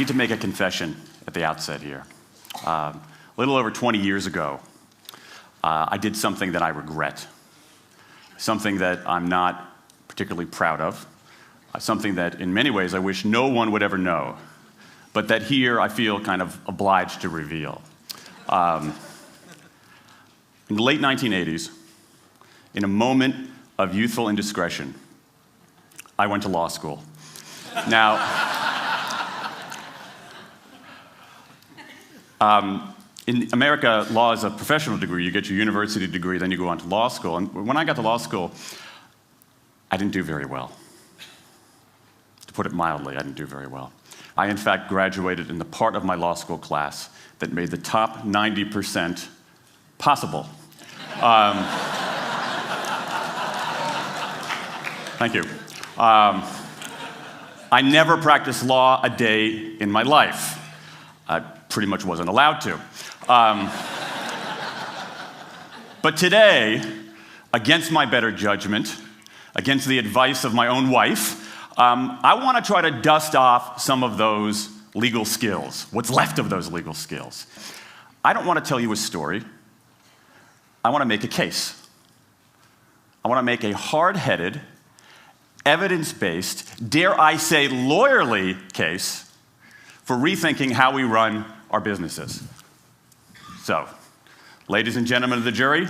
need to make a confession at the outset here. A little over 20 years ago, I did something that I regret, something that I'm not particularly proud of, something that in many ways I wish no one would ever know, but that here I feel kind of obliged to reveal. In the late 1980s, in a moment of youthful indiscretion, I went to law school. Now, in America, law is a professional degree. You get your university degree, then you go on to law school. And when I got to law school, I didn't do very well. To put it mildly, I didn't do very well. I, in fact, graduated in the part of my law school class that made the top 90% possible. Thank you. I never practiced law a day in my life. I pretty much wasn't allowed to. But today, against my better judgment, against the advice of my own wife, I want to try to dust off some of those legal skills, what's left of those legal skills. I don't want to tell you a story. I want to make a case. I want to make a hard-headed, evidence-based, dare I say lawyerly case for rethinking how we run our businesses. So, ladies and gentlemen of the jury,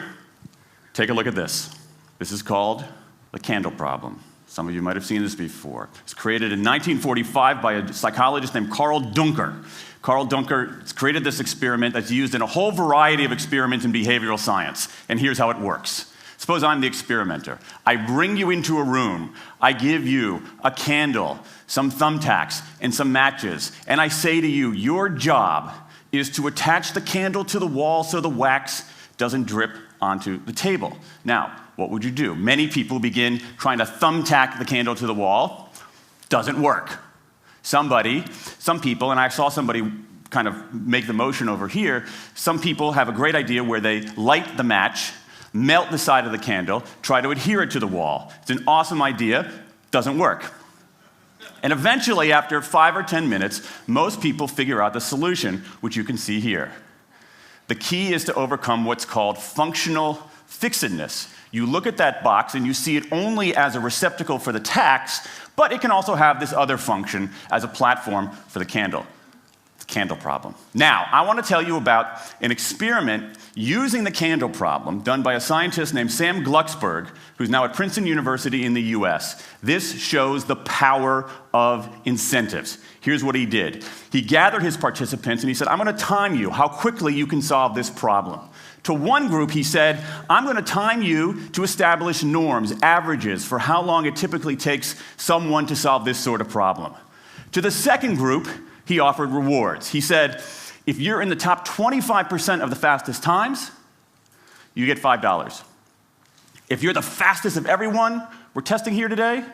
take a look at this. This is called the candle problem. Some of you might have seen this before. It was created in 1945 by a psychologist named Carl Duncker. Carl Duncker created this experiment that's used in a whole variety of experiments in behavioral science. And here's how it works. Suppose I'm the experimenter. I bring you into a room. I give you a candle, some thumbtacks, and some matches. And I say to you, your job is to attach the candle to the wall so the wax doesn't drip onto the table. Now, what would you do? Many people begin trying to thumbtack the candle to the wall. Doesn't work. Some people, and I saw somebody kind of make the motion over here, some people have a great idea where they light the match, melt the side of the candle, try to adhere it to the wall. It's an awesome idea, doesn't work. And eventually, after 5 or 10 minutes, most people figure out the solution, which you can see here. The key is to overcome what's called functional fixedness. You look at that box and you see it only as a receptacle for the tacks, but it can also have this other function as a platform for the candle. The candle problem. Now, I want to tell you about an experiment using the candle problem done by a scientist named Sam Glucksberg, who's now at Princeton University in the US. This shows the power of incentives. Here's what he did. He gathered his participants and he said, I'm going to time you how quickly you can solve this problem. To one group, he said, I'm going to time you to establish norms, averages, for how long it typically takes someone to solve this sort of problem. To the second group, he offered rewards. He said, if you're in the top 25% of the fastest times, you get $5. If you're the fastest of everyone we're testing here today,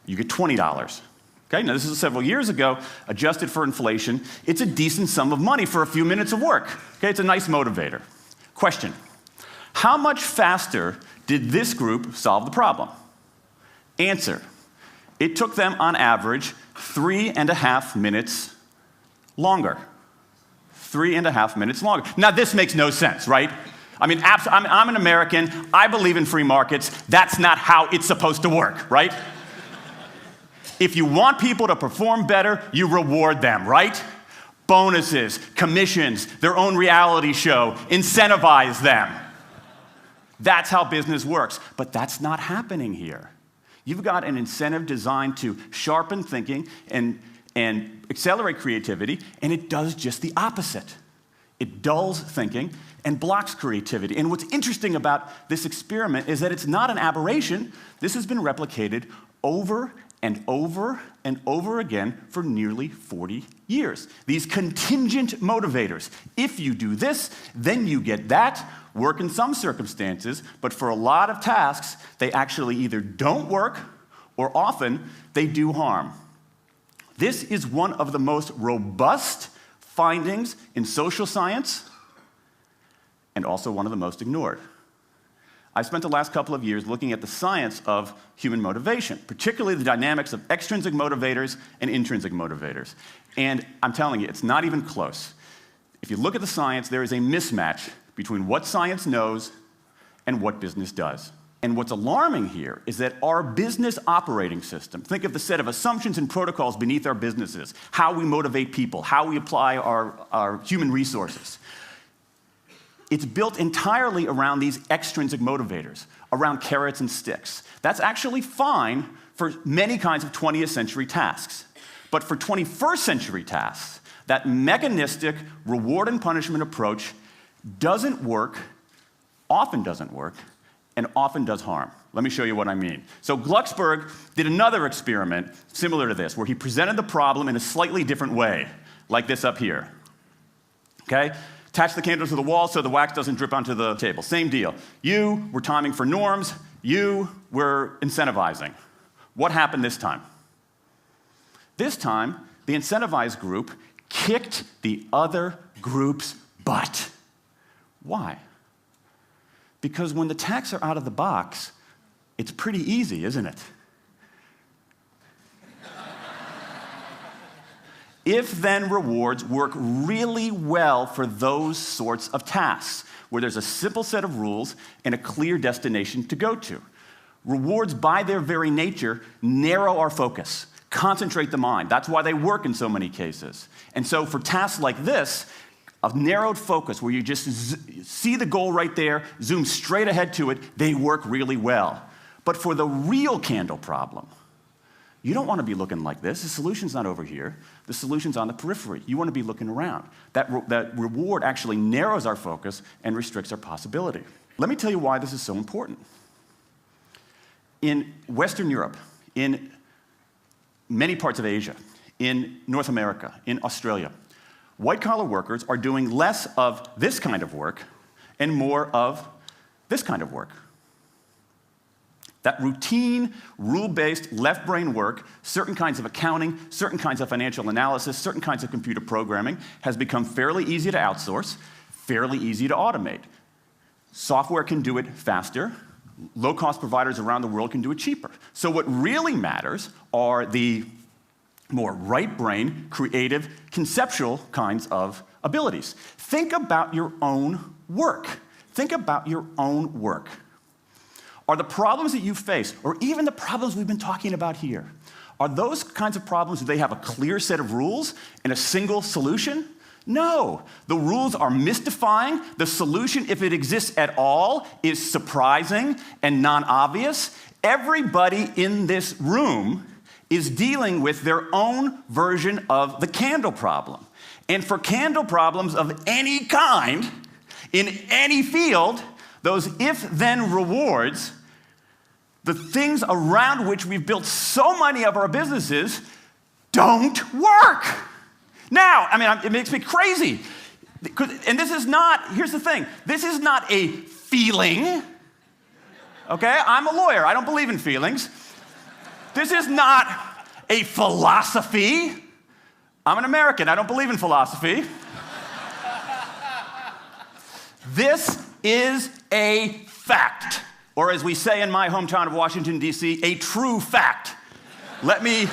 you get $20. Okay, now this is several years ago, adjusted for inflation. It's a decent sum of money for a few minutes of work. Okay, it's a nice motivator. Question, how much faster did this group solve the problem? Answer, it took them on average 3.5 minutes longer. 3.5 minutes longer. Now this makes no sense, right? I mean, I'm an American, I believe in free markets, that's not how it's supposed to work, right? If you want people to perform better, you reward them, right? Bonuses, commissions, their own reality show, incentivize them. That's how business works. But that's not happening here. You've got an incentive designed to sharpen thinking and accelerate creativity, and it does just the opposite. It dulls thinking and blocks creativity. And what's interesting about this experiment is that it's not an aberration. This has been replicated over and over and over again for nearly 40 years. These contingent motivators. If you do this, then you get that. Work in some circumstances, but for a lot of tasks, they actually either don't work or often they do harm. This is one of the most robust findings in social science and also one of the most ignored. I spent the last couple of years looking at the science of human motivation, particularly the dynamics of extrinsic motivators and intrinsic motivators. And I'm telling you, it's not even close. If you look at the science, there is a mismatch between what science knows and what business does. And what's alarming here is that our business operating system, think of the set of assumptions and protocols beneath our businesses, how we motivate people, how we apply our human resources. It's built entirely around these extrinsic motivators, around carrots and sticks. That's actually fine for many kinds of 20th century tasks. But for 21st century tasks, that mechanistic reward and punishment approach doesn't work, often doesn't work, and often does harm. Let me show you what I mean. So Glucksberg did another experiment similar to this, where he presented the problem in a slightly different way, like this up here. Okay? Attach the candle to the wall so the wax doesn't drip onto the table. Same deal. You were timing for norms. You were incentivizing. What happened this time? This time, the incentivized group kicked the other group's butt. Why? Because when the tacks are out of the box, it's pretty easy, isn't it? If-then rewards work really well for those sorts of tasks, where there's a simple set of rules and a clear destination to go to. Rewards, by their very nature, narrow our focus, concentrate the mind. That's why they work in so many cases. And so for tasks like this, a narrowed focus where you just see the goal right there, zoom straight ahead to it, they work really well. But for the real candle problem, you don't want to be looking like this. The solution's not over here. The solution's on the periphery. You want to be looking around. That reward actually narrows our focus and restricts our possibility. Let me tell you why this is so important. In Western Europe, in many parts of Asia, in North America, in Australia, white-collar workers are doing less of this kind of work and more of this kind of work. That routine, rule-based, left-brain work, certain kinds of accounting, certain kinds of financial analysis, certain kinds of computer programming, has become fairly easy to outsource, fairly easy to automate. Software can do it faster. Low-cost providers around the world can do it cheaper. So what really matters are the more right-brain, creative, conceptual kinds of abilities. Think about your own work. Think about your own work. Are the problems that you face, or even the problems we've been talking about here, are those kinds of problems, do they have a clear set of rules and a single solution? No. The rules are mystifying. The solution, if it exists at all, is surprising and non-obvious. Everybody in this room is dealing with their own version of the candle problem. And for candle problems of any kind, in any field, those if-then rewards, the things around which we've built so many of our businesses, don't work. Now, I mean, it makes me crazy. And this is not, here's the thing, this is not a feeling. Okay, I'm a lawyer, I don't believe in feelings. This is not a philosophy. I'm an American, I don't believe in philosophy. This is a fact, or as we say in my hometown of Washington, D.C., a true fact. Let me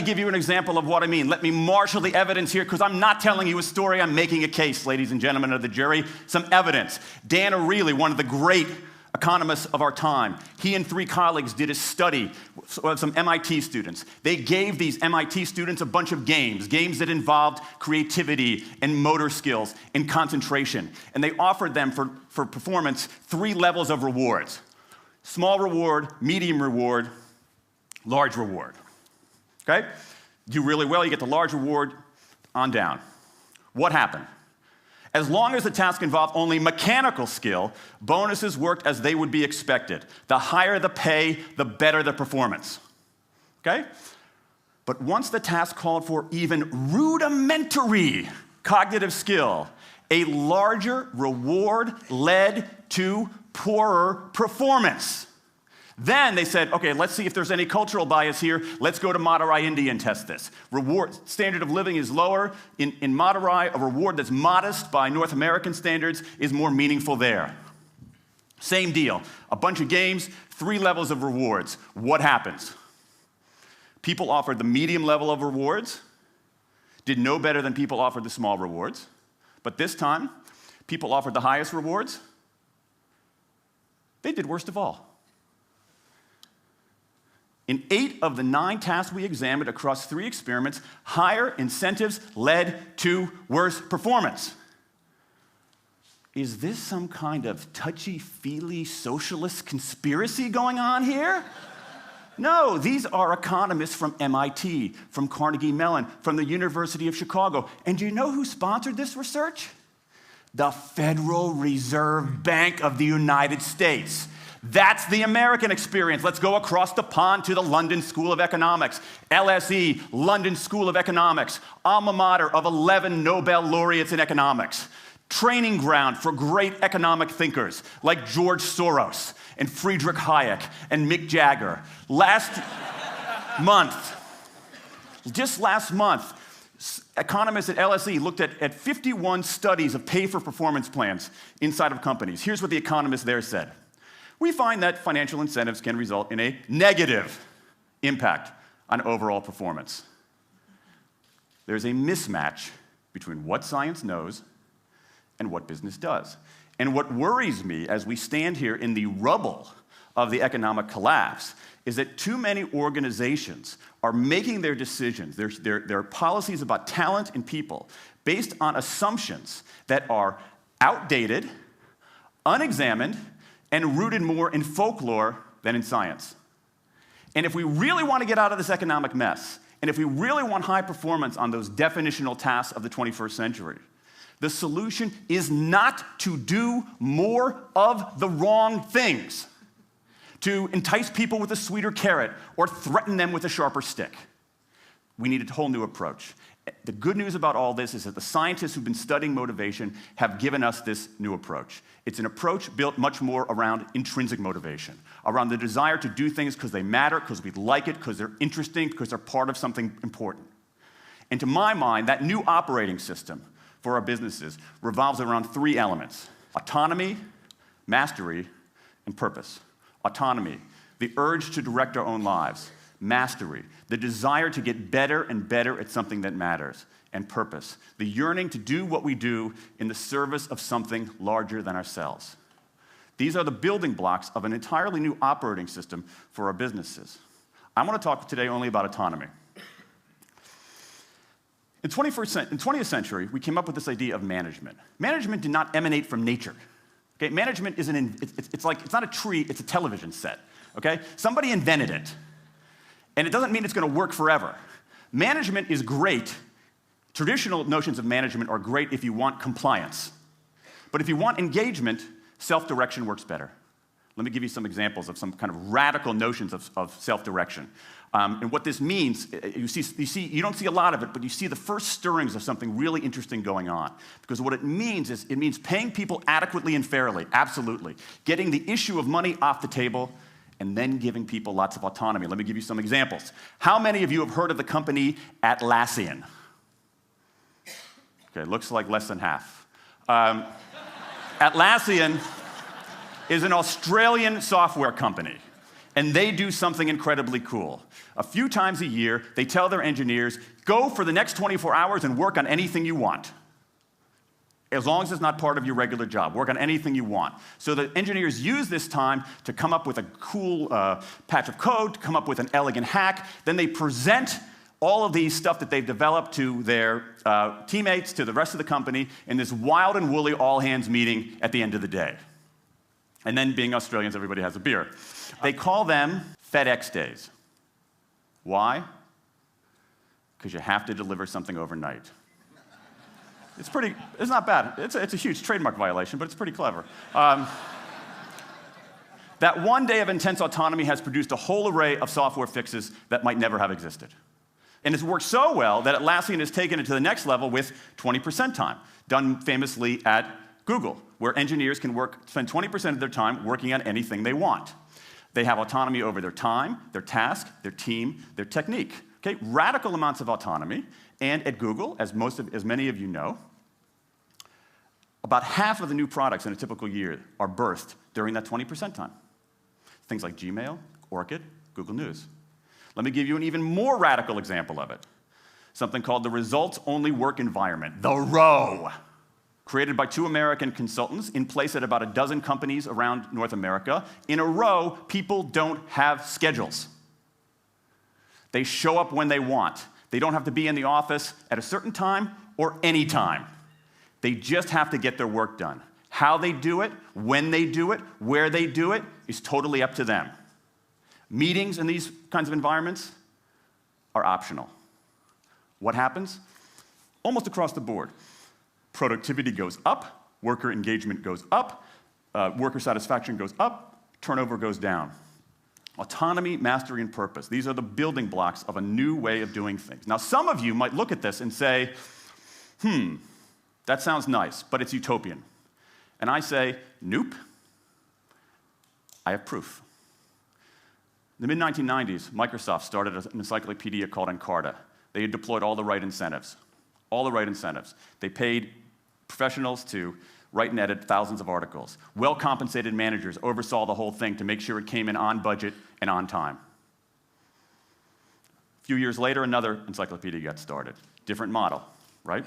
give you an example of what I mean. Let me marshal the evidence here, because I'm not telling you a story, I'm making a case, ladies and gentlemen of the jury. Some evidence. Dan Ariely, one of the great economists of our time, he and 3 colleagues did a study of some MIT students. They gave these MIT students a bunch of games that involved creativity and motor skills and concentration. And they offered them for performance 3 levels of rewards. Small reward, medium reward, large reward. Okay? Do really well, you get the large reward, on down. What happened? As long as the task involved only mechanical skill, bonuses worked as they would be expected. The higher the pay, the better the performance. Okay? But once the task called for even rudimentary cognitive skill, a larger reward led to poorer performance. Then they said, okay, let's see if there's any cultural bias here. Let's go to Madurai, India and test this. Standard of living is lower. In Madurai, a reward that's modest by North American standards is more meaningful there. Same deal. A bunch of games, 3 levels of rewards. What happens? People offered the medium level of rewards, did no better than people offered the small rewards. But this time, people offered the highest rewards. They did worst of all. In 8 of the 9 tasks we examined across 3 experiments, higher incentives led to worse performance. Is this some kind of touchy-feely socialist conspiracy going on here? No, these are economists from MIT, from Carnegie Mellon, from the University of Chicago. And do you know who sponsored this research? The Federal Reserve Bank of the United States. That's the American experience. Let's go across the pond to the London School of Economics. LSE, London School of Economics, alma mater of 11 Nobel laureates in economics. Training ground for great economic thinkers like George Soros and Friedrich Hayek and Mick Jagger. Just last month, economists at LSE looked at 51 studies of pay-for-performance plans inside of companies. Here's what the economists there said. We find that financial incentives can result in a negative impact on overall performance. There's a mismatch between what science knows and what business does. And what worries me as we stand here in the rubble of the economic collapse is that too many organizations are making their decisions, their policies about talent and people, based on assumptions that are outdated, unexamined, and rooted more in folklore than in science. And if we really want to get out of this economic mess, and if we really want high performance on those definitional tasks of the 21st century, the solution is not to do more of the wrong things, to entice people with a sweeter carrot or threaten them with a sharper stick. We need a whole new approach. The good news about all this is that the scientists who've been studying motivation have given us this new approach. It's an approach built much more around intrinsic motivation, around the desire to do things because they matter, because we like it, because they're interesting, because they're part of something important. And to my mind, that new operating system for our businesses revolves around 3 elements: autonomy, mastery, and purpose. Autonomy, the urge to direct our own lives. Mastery, the desire to get better and better at something that matters. And purpose, the yearning to do what we do in the service of something larger than ourselves. These are the building blocks of an entirely new operating system for our businesses. I want to talk today only about autonomy. In the 20th century, we came up with this idea of management. Management did not emanate from nature. Okay? Management isn't it's not a tree, it's a television set. Okay? Somebody invented it. And it doesn't mean it's going to work forever. Management is great. Traditional notions of management are great if you want compliance. But if you want engagement, self-direction works better. Let me give you some examples of some kind of radical notions of self-direction. And what this means, you don't see a lot of it, but you see the first stirrings of something really interesting going on. Because what it means is it means paying people adequately and fairly, absolutely. Getting the issue of money off the table, and then giving people lots of autonomy. Let me give you some examples. How many of you have heard of the company Atlassian? Okay, looks like less than half. Atlassian is an Australian software company, and they do something incredibly cool. A few times a year, they tell their engineers, go for the next 24 hours and work on anything you want. As long as it's not part of your regular job. Work on anything you want. So the engineers use this time to come up with a cool patch of code, to come up with an elegant hack. Then they present all of these stuff that they've developed to their teammates, to the rest of the company, in this wild and woolly all-hands meeting at the end of the day. And then, being Australians, everybody has a beer. They call them FedEx days. Why? Because you have to deliver something overnight. It's not bad. It's a huge trademark violation, but it's pretty clever. That one day of intense autonomy has produced a whole array of software fixes that might never have existed. And it's worked so well that Atlassian has taken it to the next level with 20% time, done famously at Google, where engineers can spend 20% of their time working on anything they want. They have autonomy over their time, their task, their team, their technique. Okay? Radical amounts of autonomy. And at Google, as many of you know, about half of the new products in a typical year are birthed during that 20% time. Things like Gmail, Orkut, Google News. Let me give you an even more radical example of it. Something called the results-only work environment, the ROWE, created by 2 American consultants in place at about a dozen companies around North America. In a row, people don't have schedules. They show up when they want. They don't have to be in the office at a certain time or any time. They just have to get their work done. How they do it, when they do it, where they do it, is totally up to them. Meetings in these kinds of environments are optional. What happens? Almost across the board. Productivity goes up, worker engagement goes up, worker satisfaction goes up, turnover goes down. Autonomy, mastery, and purpose. These are the building blocks of a new way of doing things. Now, some of you might look at this and say, that sounds nice, but it's utopian. And I say, nope. I have proof. In the mid-1990s, Microsoft started an encyclopedia called Encarta. They had deployed all the right incentives. All the right incentives. They paid professionals to write and edit thousands of articles. Well-compensated managers oversaw the whole thing to make sure it came in on budget and on time. A few years later, another encyclopedia got started. Different model, right?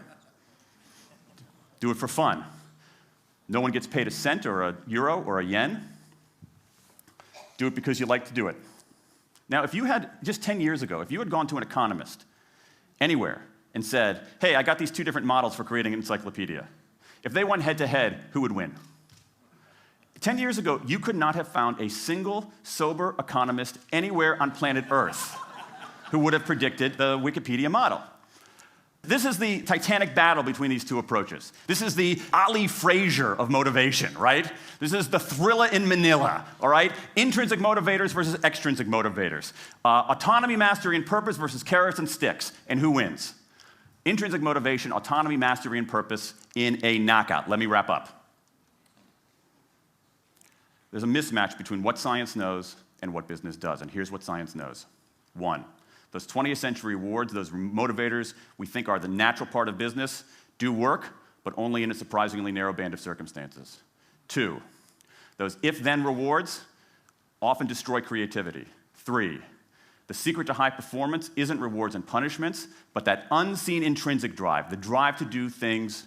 Do it for fun. No one gets paid a cent or a euro or a yen. Do it because you like to do it. Now, if you had, just 10 years ago, if you had gone to an economist anywhere and said, hey, I got these 2 different models for creating an encyclopedia. If they went head-to-head, who would win? 10 years ago, you could not have found a single sober economist anywhere on planet Earth who would have predicted the Wikipedia model. This is the titanic battle between these 2 approaches. This is the Ali Frazier of motivation, right? This is the Thrilla in Manila, all right? Intrinsic motivators versus extrinsic motivators. Autonomy, mastery, and purpose versus carrots and sticks. And who wins? Intrinsic motivation, autonomy, mastery, and purpose in a knockout. Let me wrap up. There's a mismatch between what science knows and what business does. And here's what science knows. 1, those 20th century rewards, those motivators we think are the natural part of business, do work, but only in a surprisingly narrow band of circumstances. 2, those if-then rewards often destroy creativity. 3, the secret to high performance isn't rewards and punishments, but that unseen intrinsic drive, the drive to do things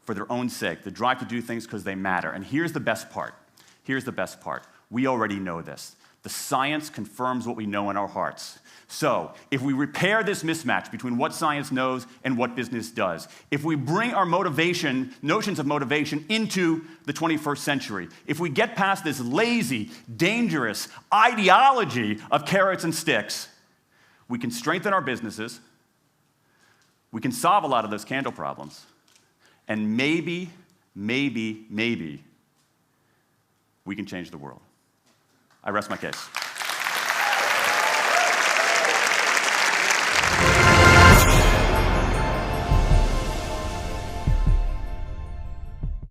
for their own sake, the drive to do things because they matter. And here's the best part. Here's the best part. We already know this. The science confirms what we know in our hearts. So, if we repair this mismatch between what science knows and what business does, if we bring our notions of motivation into the 21st century, if we get past this lazy, dangerous ideology of carrots and sticks, we can strengthen our businesses, we can solve a lot of those candle problems, and maybe, we can change the world. I rest my case.